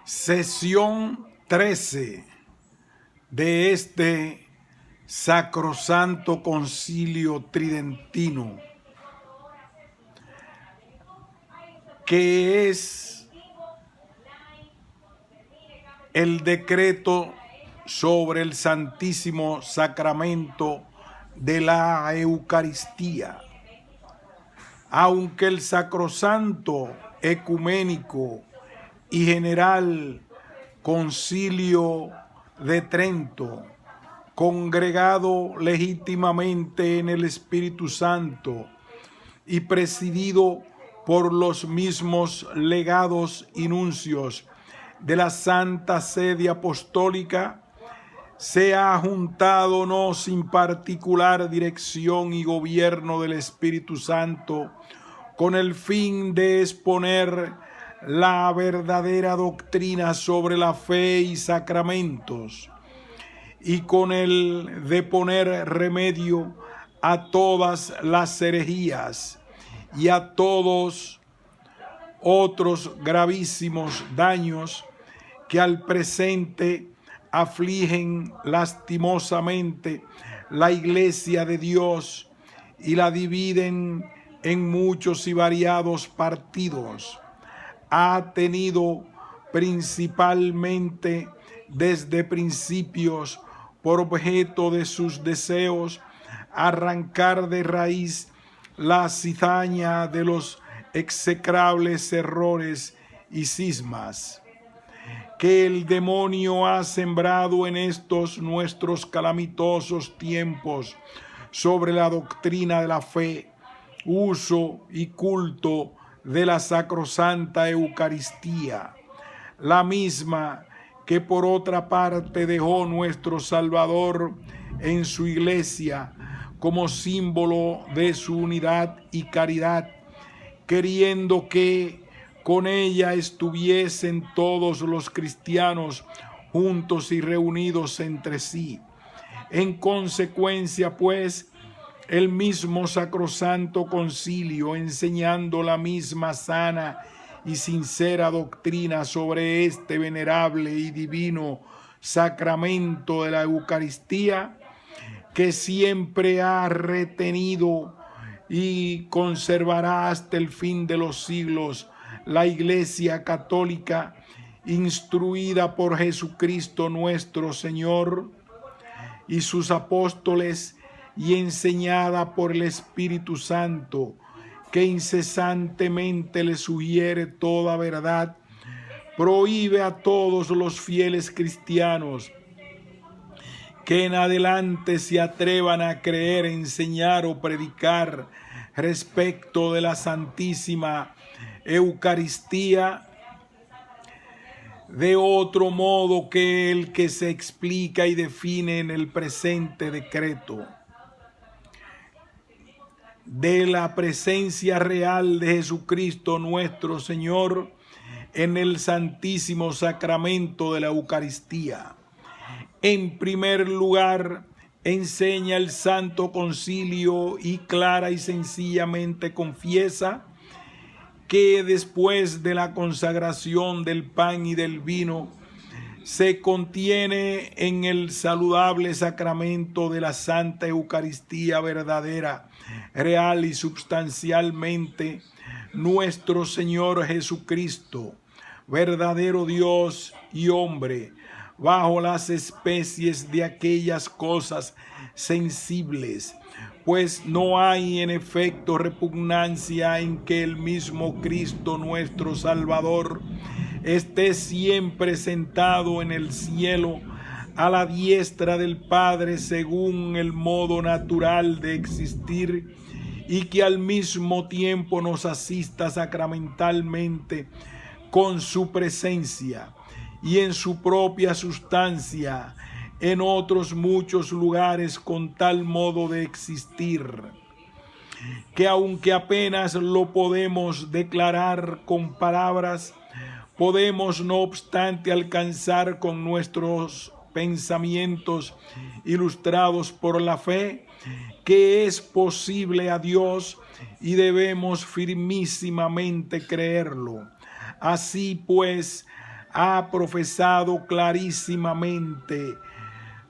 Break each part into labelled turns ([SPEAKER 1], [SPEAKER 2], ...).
[SPEAKER 1] Sesión 13 de este Sacrosanto Concilio Tridentino, que es el decreto sobre el Santísimo Sacramento de la Eucaristía. Aunque el Sacrosanto Ecuménico y General Concilio de Trento, congregado legítimamente en el Espíritu Santo y presidido por los mismos legados y nuncios de la Santa Sede Apostólica, se ha juntado no sin particular dirección y gobierno del Espíritu Santo con el fin de exponer la verdadera doctrina sobre la fe y sacramentos, y con el de poner remedio a todas las herejías y a todos otros gravísimos daños que al presente afligen lastimosamente la Iglesia de Dios y la dividen en muchos y variados partidos. Ha tenido principalmente desde principios por objeto de sus deseos arrancar de raíz la cizaña de los execrables errores y cismas que el demonio ha sembrado en estos nuestros calamitosos tiempos sobre la doctrina de la fe, uso y culto de la sacrosanta Eucaristía, la misma que por otra parte dejó nuestro Salvador en su iglesia como símbolo de su unidad y caridad, queriendo que con ella estuviesen todos los cristianos juntos y reunidos entre sí. En consecuencia, pues, el mismo Sacrosanto Concilio, enseñando la misma sana y sincera doctrina sobre este venerable y divino sacramento de la Eucaristía, que siempre ha retenido y conservará hasta el fin de los siglos la Iglesia Católica, instruida por Jesucristo nuestro Señor y sus apóstoles, y enseñada por el Espíritu Santo, que incesantemente le sugiere toda verdad, prohíbe a todos los fieles cristianos que en adelante se atrevan a creer, enseñar o predicar respecto de la Santísima Eucaristía de otro modo que el que se explica y define en el presente decreto. De la presencia real de Jesucristo nuestro Señor en el Santísimo Sacramento de la Eucaristía. En primer lugar, enseña el Santo Concilio y clara y sencillamente confiesa que después de la consagración del pan y del vino se contiene en el saludable sacramento de la Santa Eucaristía verdadera, real y substancialmente nuestro Señor Jesucristo, verdadero Dios y hombre, bajo las especies de aquellas cosas sensibles, pues no hay en efecto repugnancia en que el mismo Cristo nuestro Salvador esté siempre sentado en el cielo a la diestra del Padre según el modo natural de existir, y que al mismo tiempo nos asista sacramentalmente con su presencia y en su propia sustancia en otros muchos lugares con tal modo de existir, que aunque apenas lo podemos declarar con palabras, podemos no obstante alcanzar con nuestros pensamientos ilustrados por la fe que es posible a Dios, y debemos firmísimamente creerlo. Así pues, ha profesado clarísimamente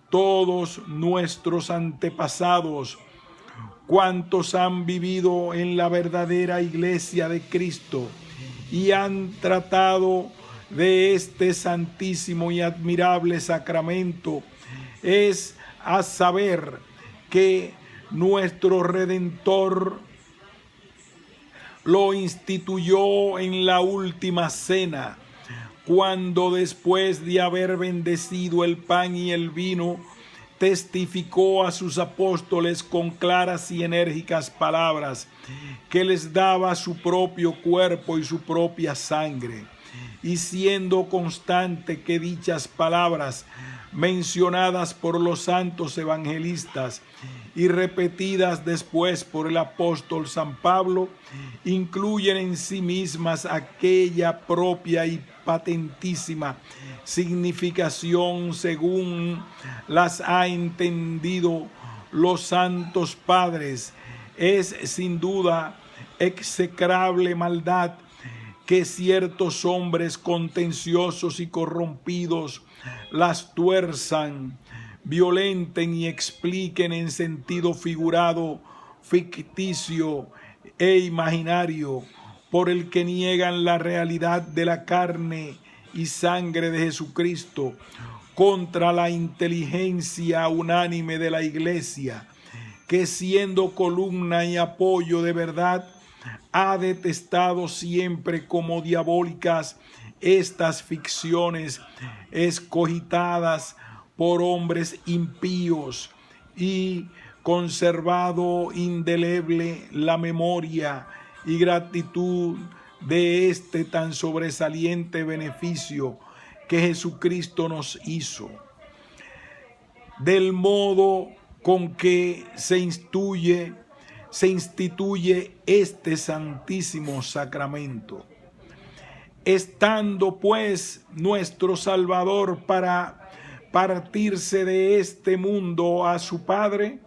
[SPEAKER 1] todos nuestros antepasados, cuantos han vivido en la verdadera iglesia de Cristo y han tratado de este santísimo y admirable sacramento, es a saber que nuestro Redentor lo instituyó en la última cena, cuando después de haber bendecido el pan y el vino, testificó a sus apóstoles con claras y enérgicas palabras que les daba su propio cuerpo y su propia sangre, y siendo constante que dichas palabras, mencionadas por los santos evangelistas y repetidas después por el apóstol San Pablo, incluyen en sí mismas aquella propia y patentísima significación según las ha entendido los santos padres. Es sin duda execrable maldad que ciertos hombres contenciosos y corrompidos las tuerzan, violenten y expliquen en sentido figurado, ficticio e imaginario, por el que niegan la realidad de la carne y sangre de Jesucristo, contra la inteligencia unánime de la Iglesia, que siendo columna y apoyo de verdad, ha detestado siempre como diabólicas estas ficciones escogitadas por hombres impíos y conservado indeleble la memoria y gratitud de este tan sobresaliente beneficio que Jesucristo nos hizo, del modo con que se instituye este santísimo sacramento. Estando pues nuestro Salvador para partirse de este mundo a su Padre,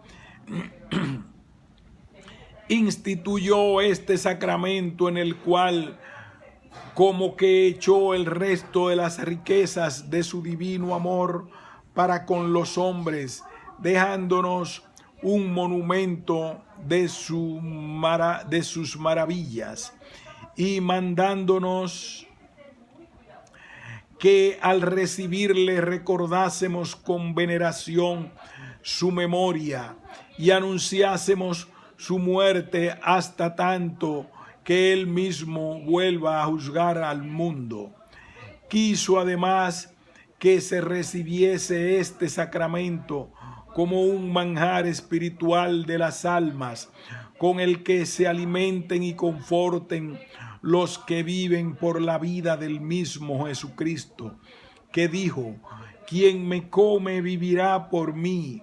[SPEAKER 1] instituyó este sacramento, en el cual como que echó el resto de las riquezas de su divino amor para con los hombres, dejándonos un monumento de sus maravillas y mandándonos que al recibirle recordásemos con veneración su memoria y anunciásemos su muerte hasta tanto que él mismo vuelva a juzgar al mundo. Quiso además que se recibiese este sacramento como un manjar espiritual de las almas, con el que se alimenten y conforten los que viven por la vida del mismo Jesucristo, que dijo: quien me come vivirá por mí,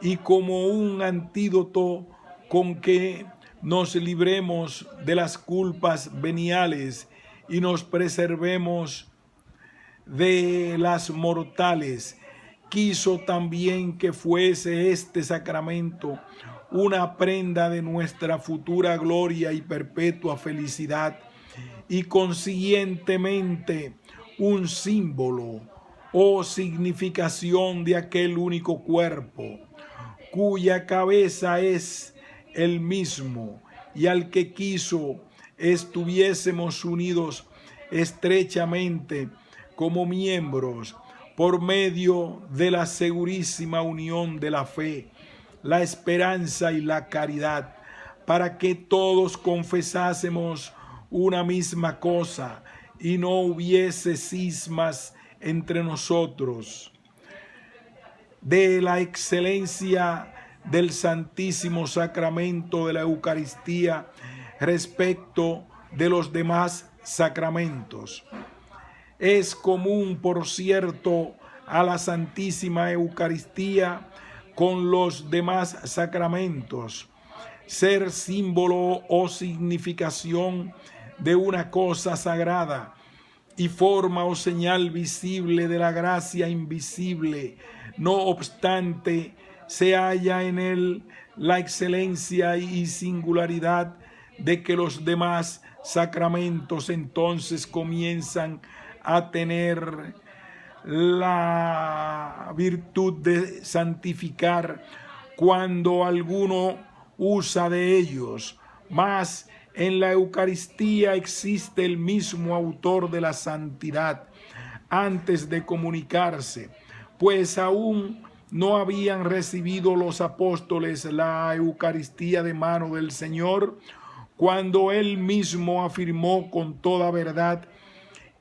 [SPEAKER 1] y como un antídoto con que nos libremos de las culpas veniales y nos preservemos de las mortales, quiso también que fuese este sacramento una prenda de nuestra futura gloria y perpetua felicidad, y consiguientemente un símbolo o significación de aquel único cuerpo, cuya cabeza es el mismo, y al que quiso estuviésemos unidos estrechamente como miembros por medio de la segurísima unión de la fe, la esperanza y la caridad, para que todos confesásemos una misma cosa y no hubiese cismas entre nosotros. De la excelencia del Santísimo Sacramento de la Eucaristía respecto de los demás sacramentos. Es común, por cierto, a la Santísima Eucaristía con los demás sacramentos ser símbolo o significación de una cosa sagrada y forma o señal visible de la gracia invisible. No obstante, se halla en él la excelencia y singularidad de que los demás sacramentos entonces comienzan a tener la virtud de santificar cuando alguno usa de ellos, mas en la Eucaristía existe el mismo autor de la santidad antes de comunicarse, pues aún no habían recibido los apóstoles la Eucaristía de mano del Señor, cuando Él mismo afirmó con toda verdad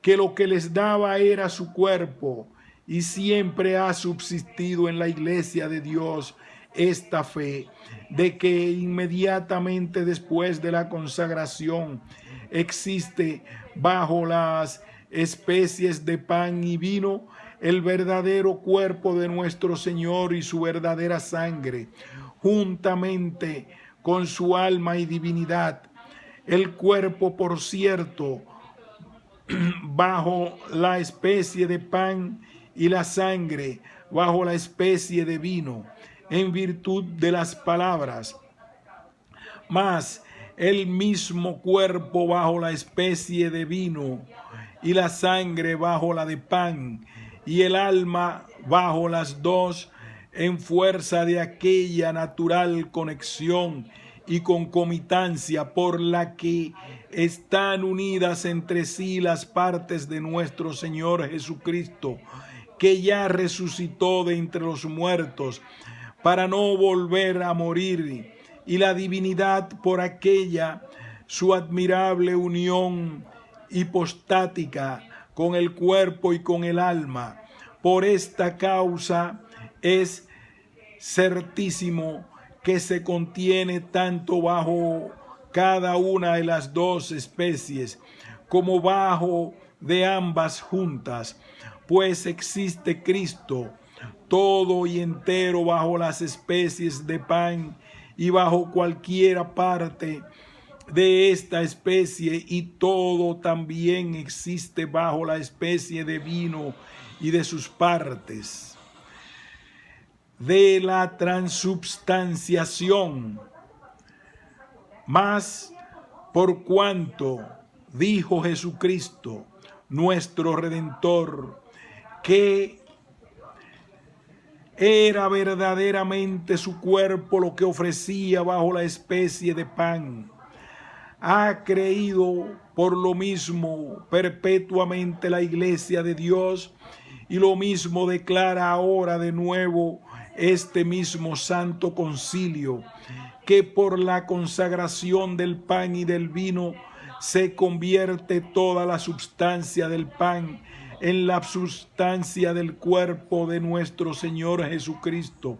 [SPEAKER 1] que lo que les daba era su cuerpo, y siempre ha subsistido en la Iglesia de Dios esta fe de que inmediatamente después de la consagración existe bajo las especies de pan y vino el verdadero cuerpo de nuestro Señor y su verdadera sangre, juntamente con su alma y divinidad. El cuerpo, por cierto, bajo la especie de pan y la sangre bajo la especie de vino, en virtud de las palabras, mas el mismo cuerpo bajo la especie de vino y la sangre bajo la de pan, y el alma bajo las dos, en fuerza de aquella natural conexión y concomitancia por la que están unidas entre sí las partes de nuestro Señor Jesucristo, que ya resucitó de entre los muertos para no volver a morir, y la divinidad por aquella su admirable unión hipostática con el cuerpo y con el alma. Por esta causa es certísimo que se contiene tanto bajo cada una de las dos especies como bajo de ambas juntas, pues existe Cristo todo y entero bajo las especies de pan y bajo cualquiera parte de esta especie, y todo también existe bajo la especie de vino y de sus partes. De la transubstanciación, mas por cuanto dijo Jesucristo, nuestro Redentor, que era verdaderamente su cuerpo lo que ofrecía bajo la especie de pan, ha creído por lo mismo perpetuamente la Iglesia de Dios, y lo mismo declara ahora de nuevo este mismo Santo Concilio, que por la consagración del pan y del vino se convierte toda la substancia del pan en la sustancia del cuerpo de nuestro Señor Jesucristo,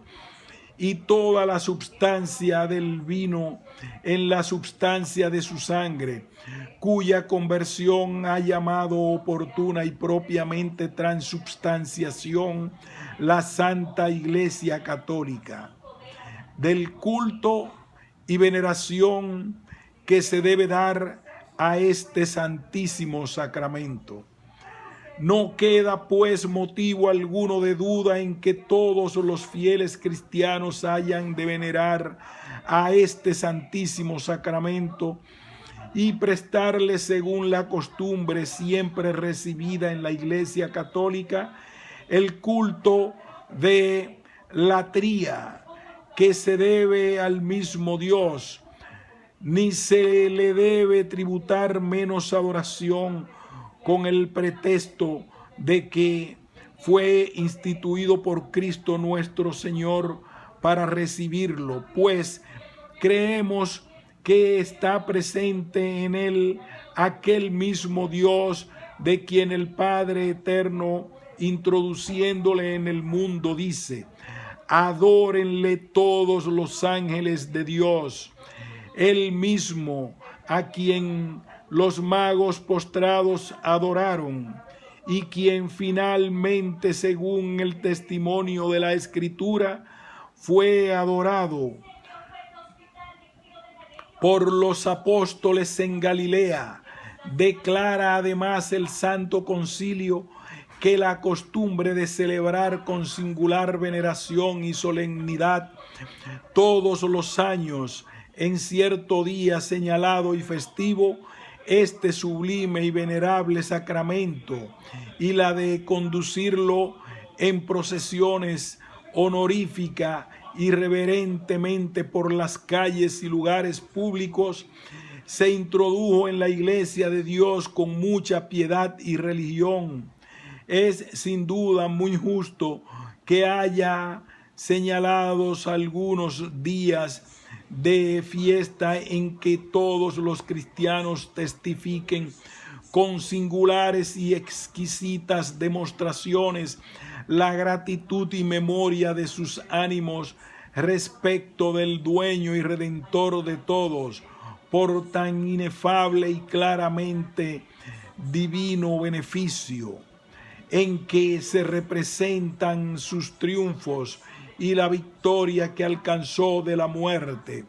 [SPEAKER 1] y toda la substancia del vino en la substancia de su sangre, cuya conversión ha llamado oportuna y propiamente transubstanciación la Santa Iglesia Católica. Del culto y veneración que se debe dar a este santísimo sacramento. No queda pues motivo alguno de duda en que todos los fieles cristianos hayan de venerar a este santísimo sacramento y prestarle, según la costumbre siempre recibida en la Iglesia Católica, el culto de latría que se debe al mismo Dios, ni se le debe tributar menos adoración con el pretexto de que fue instituido por Cristo nuestro Señor para recibirlo, pues creemos que está presente en él aquel mismo Dios de quien el Padre Eterno, introduciéndole en el mundo, dice: adórenle todos los ángeles de Dios. Él mismo, a quien los magos postrados adoraron, y quien finalmente, según el testimonio de la Escritura, fue adorado por los apóstoles en Galilea. Declara además el Santo Concilio que la costumbre de celebrar con singular veneración y solemnidad todos los años, en cierto día señalado y festivo, este sublime y venerable sacramento y la de conducirlo en procesiones honorífica y reverentemente por las calles y lugares públicos, se introdujo en la Iglesia de Dios con mucha piedad y religión. Es sin duda muy justo que haya señalados algunos días de fiesta en que todos los cristianos testifiquen con singulares y exquisitas demostraciones la gratitud y memoria de sus ánimos respecto del dueño y redentor de todos, por tan inefable y claramente divino beneficio, en que se representan sus triunfos y la victoria que alcanzó de la muerte.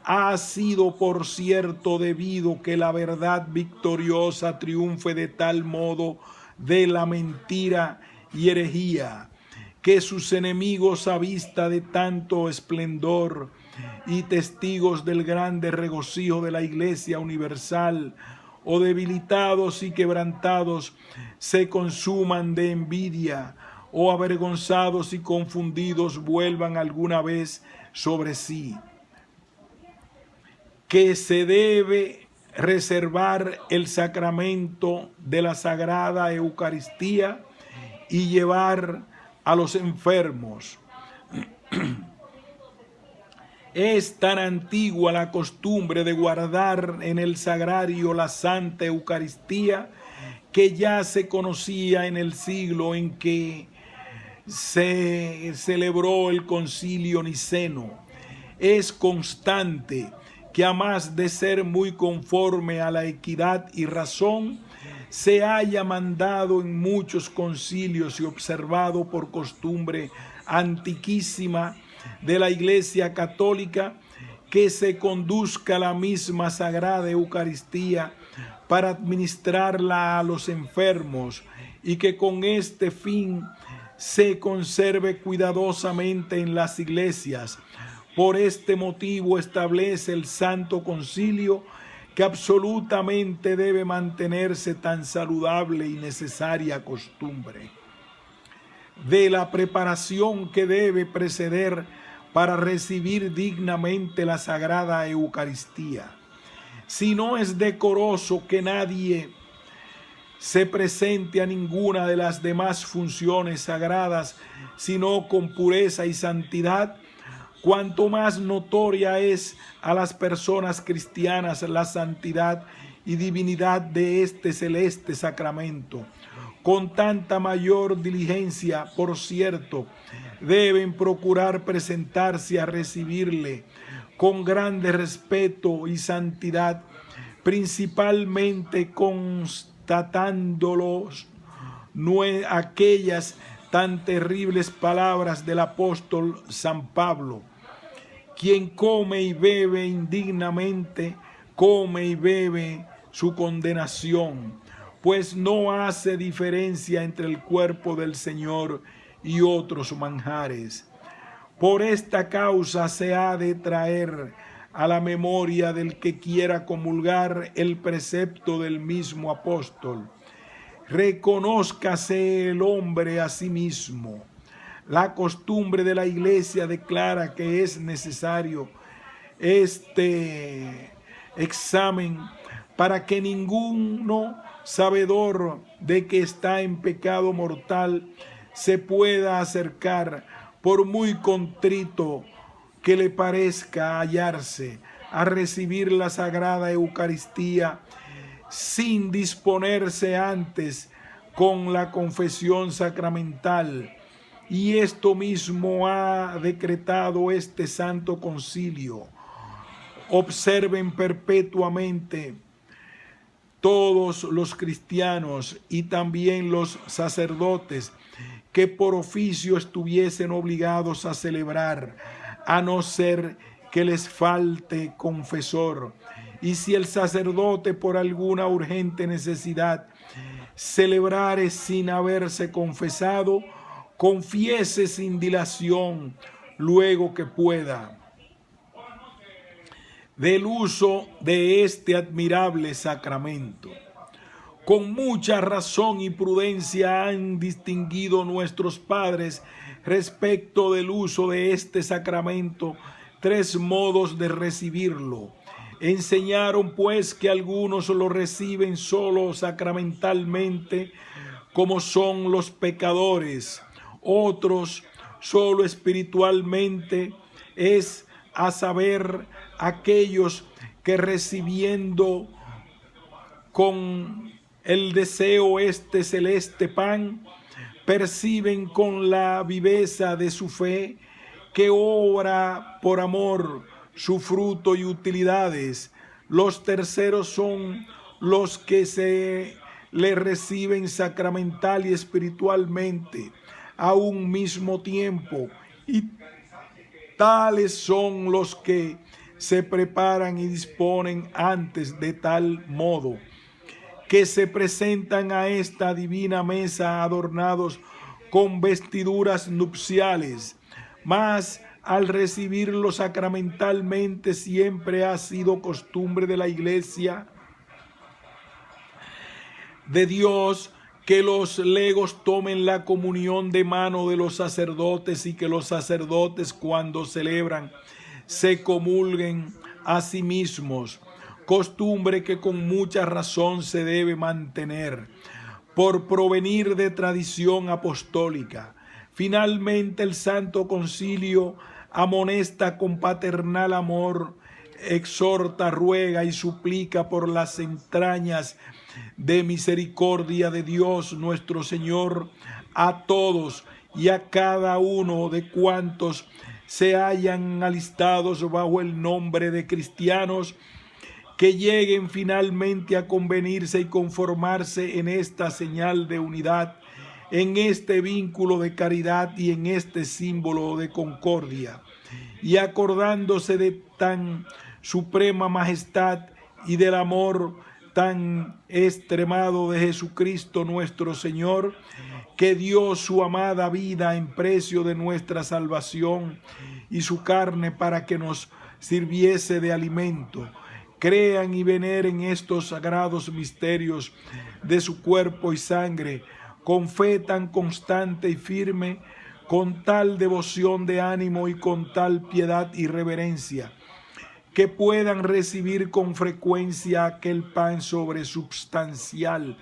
[SPEAKER 1] Ha sido, por cierto, debido que la verdad victoriosa triunfe de tal modo de la mentira y herejía, que sus enemigos, a vista de tanto esplendor y testigos del grande regocijo de la Iglesia universal, o debilitados y quebrantados, se consuman de envidia, o avergonzados y confundidos vuelvan alguna vez sobre sí. Que se debe reservar el sacramento de la Sagrada Eucaristía y llevar a los enfermos. Es tan antigua la costumbre de guardar en el sagrario la Santa Eucaristía que ya se conocía en el siglo en que se celebró el Concilio Niceno. Es constante que, a más de ser muy conforme a la equidad y razón, se haya mandado en muchos concilios y observado por costumbre antiquísima de la Iglesia Católica, que se conduzca la misma Sagrada Eucaristía para administrarla a los enfermos, y que con este fin se conserve cuidadosamente en las iglesias. Por este motivo establece el Santo Concilio que absolutamente debe mantenerse tan saludable y necesaria costumbre de la preparación que debe preceder para recibir dignamente la Sagrada Eucaristía. Si no es decoroso que nadie se presente a ninguna de las demás funciones sagradas, sino con pureza y santidad, cuanto más notoria es a las personas cristianas la santidad y divinidad de este celeste sacramento. Con tanta mayor diligencia, por cierto, deben procurar presentarse a recibirle con grande respeto y santidad, principalmente constatándolos aquellas tan terribles palabras del apóstol San Pablo: quien come y bebe indignamente, come y bebe su condenación, pues no hace diferencia entre el cuerpo del Señor y otros manjares. Por esta causa se ha de traer a la memoria del que quiera comulgar el precepto del mismo apóstol: reconózcase el hombre a sí mismo. La costumbre de la Iglesia declara que es necesario este examen para que ninguno, sabedor de que está en pecado mortal, se pueda acercar, por muy contrito que le parezca hallarse, a recibir la Sagrada Eucaristía sin disponerse antes con la confesión sacramental. Y esto mismo ha decretado este Santo Concilio. Observen perpetuamente todos los cristianos y también los sacerdotes que por oficio estuviesen obligados a celebrar, a no ser que les falte confesor. Y si el sacerdote por alguna urgente necesidad celebrare sin haberse confesado, confiese sin dilación luego que pueda. del uso de este admirable sacramento. Con mucha razón y prudencia han distinguido nuestros padres respecto del uso de este sacramento 3 modos de recibirlo. Enseñaron pues que algunos lo reciben solo sacramentalmente, como son los pecadores, otros solo espiritualmente, es a saber, aquellos que recibiendo con el deseo este celeste pan, perciben con la viveza de su fe que obra por amor su fruto y utilidades. Los terceros son los que se le reciben sacramental y espiritualmente a un mismo tiempo, y tales son los que se preparan y disponen antes de tal modo que se presentan a esta divina mesa adornados con vestiduras nupciales. Mas al recibirlo sacramentalmente siempre ha sido costumbre de la Iglesia de Dios que los legos tomen la comunión de mano de los sacerdotes, y que los sacerdotes, cuando celebran, se comulguen a sí mismos, costumbre que con mucha razón se debe mantener por provenir de tradición apostólica. Finalmente, el Santo Concilio amonesta con paternal amor, exhorta, ruega y suplica por las entrañas de misericordia de Dios nuestro Señor a todos y a cada uno de cuantos se hayan alistados bajo el nombre de cristianos, que lleguen finalmente a convenirse y conformarse en esta señal de unidad, en este vínculo de caridad y en este símbolo de concordia, y acordándose de tan suprema majestad y del amor tan extremado de Jesucristo nuestro Señor, que dio su amada vida en precio de nuestra salvación y su carne para que nos sirviese de alimento. Crean y veneren estos sagrados misterios de su cuerpo y sangre con fe tan constante y firme, con tal devoción de ánimo y con tal piedad y reverencia, que puedan recibir con frecuencia aquel pan sobresubstancial,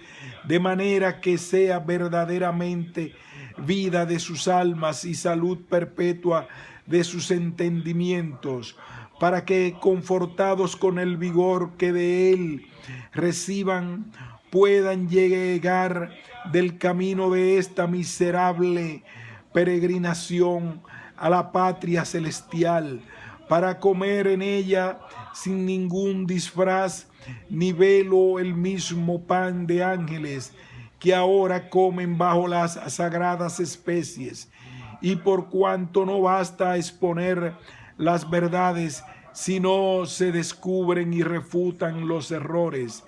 [SPEAKER 1] de manera que sea verdaderamente vida de sus almas y salud perpetua de sus entendimientos, para que, confortados con el vigor que de él reciban, puedan llegar del camino de esta miserable peregrinación a la patria celestial, para comer en ella sin ningún disfraz ni velo el mismo pan de ángeles que ahora comen bajo las sagradas especies. Y por cuanto no basta exponer las verdades, sino se descubren y refutan los errores,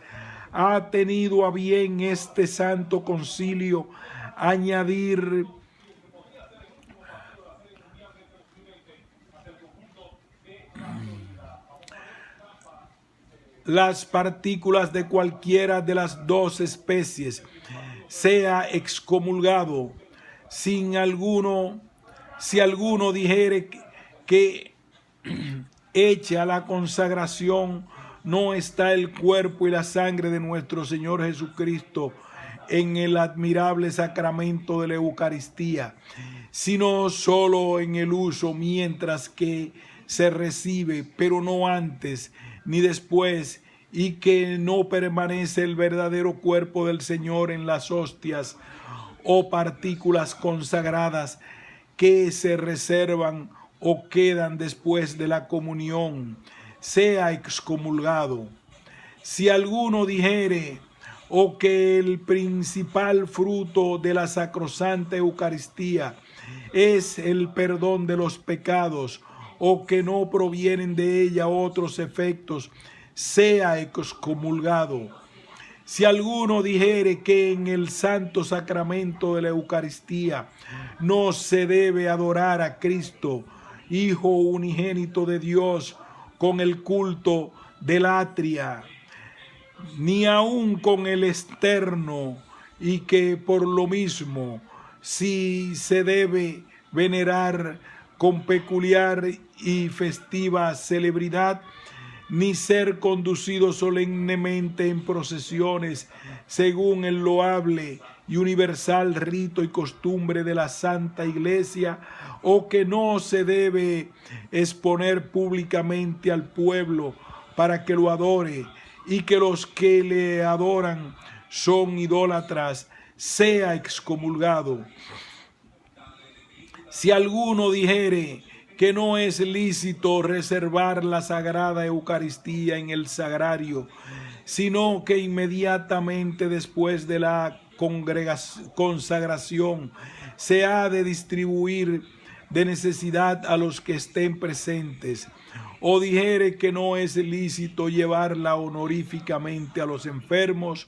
[SPEAKER 1] ha tenido a bien este Santo Concilio añadir las partículas de cualquiera de las 2 especies, sea excomulgado. Si alguno dijere que hecha la consagración no está el cuerpo y la sangre de nuestro Señor Jesucristo en el admirable sacramento de la Eucaristía, sino solo en el uso mientras que se recibe, pero no antes ni después, y que no permanece el verdadero cuerpo del Señor en las hostias o partículas consagradas que se reservan o quedan después de la comunión, sea excomulgado. Si alguno dijere o que el principal fruto de la sacrosanta Eucaristía es el perdón de los pecados, o que no provienen de ella otros efectos, sea excomulgado. Si alguno dijere que en el santo sacramento de la Eucaristía no se debe adorar a Cristo, Hijo unigénito de Dios, con el culto del atria, ni aun con el externo, y que por lo mismo, si se debe venerar con peculiar y festiva celebridad, ni ser conducido solemnemente en procesiones según el loable y universal rito y costumbre de la Santa Iglesia, o que no se debe exponer públicamente al pueblo para que lo adore, y que los que le adoran son idólatras, sea excomulgado. Si alguno dijere que no es lícito reservar la sagrada Eucaristía en el sagrario, sino que inmediatamente después de la consagración se ha de distribuir de necesidad a los que estén presentes, o dijere que no es lícito llevarla honoríficamente a los enfermos,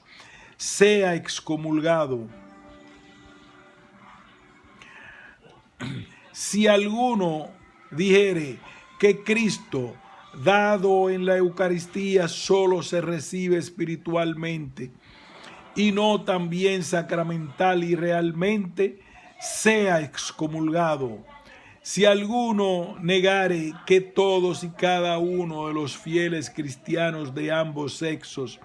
[SPEAKER 1] sea excomulgado. Si alguno dijere que Cristo, dado en la Eucaristía, solo se recibe espiritualmente y no también sacramental y realmente, sea excomulgado. Si alguno negare que todos y cada uno de los fieles cristianos de ambos sexos,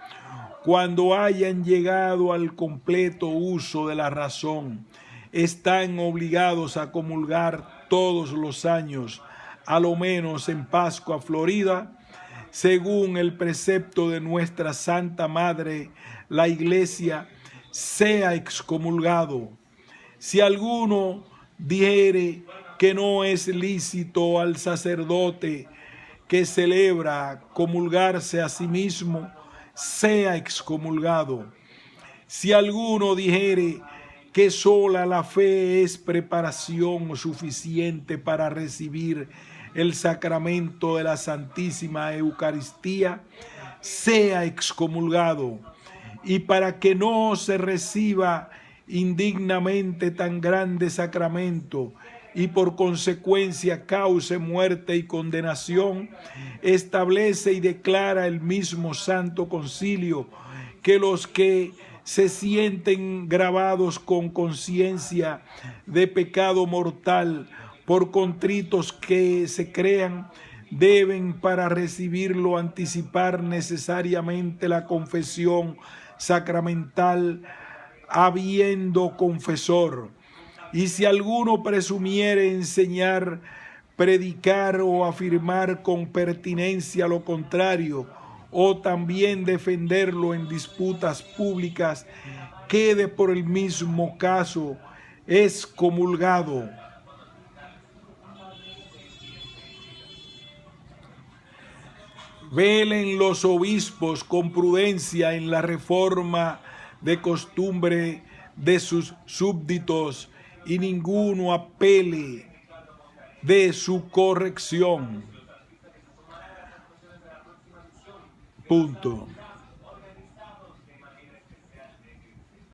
[SPEAKER 1] cuando hayan llegado al completo uso de la razón, están obligados a comulgar todos los años, a lo menos en Pascua Florida, según el precepto de nuestra Santa Madre, la Iglesia, sea excomulgado. Si alguno dijere que no es lícito al sacerdote que celebra comulgarse a sí mismo, sea excomulgado. Si alguno dijere que sola la fe es preparación suficiente para recibir el sacramento de la Santísima Eucaristía, sea excomulgado. Y para que no se reciba indignamente tan grande sacramento y por consecuencia cause muerte y condenación, establece y declara el mismo Santo Concilio que los que se sienten gravados con conciencia de pecado mortal por contritos que se crean, deben para recibirlo anticipar necesariamente la confesión sacramental habiendo confesor. Y si alguno presumiere enseñar, predicar o afirmar con pertinencia lo contrario, o también defenderlo en disputas públicas, quede por el mismo caso excomulgado. Velen los obispos con prudencia en la reforma de costumbre de sus súbditos, y ninguno apele de su corrección. Punto.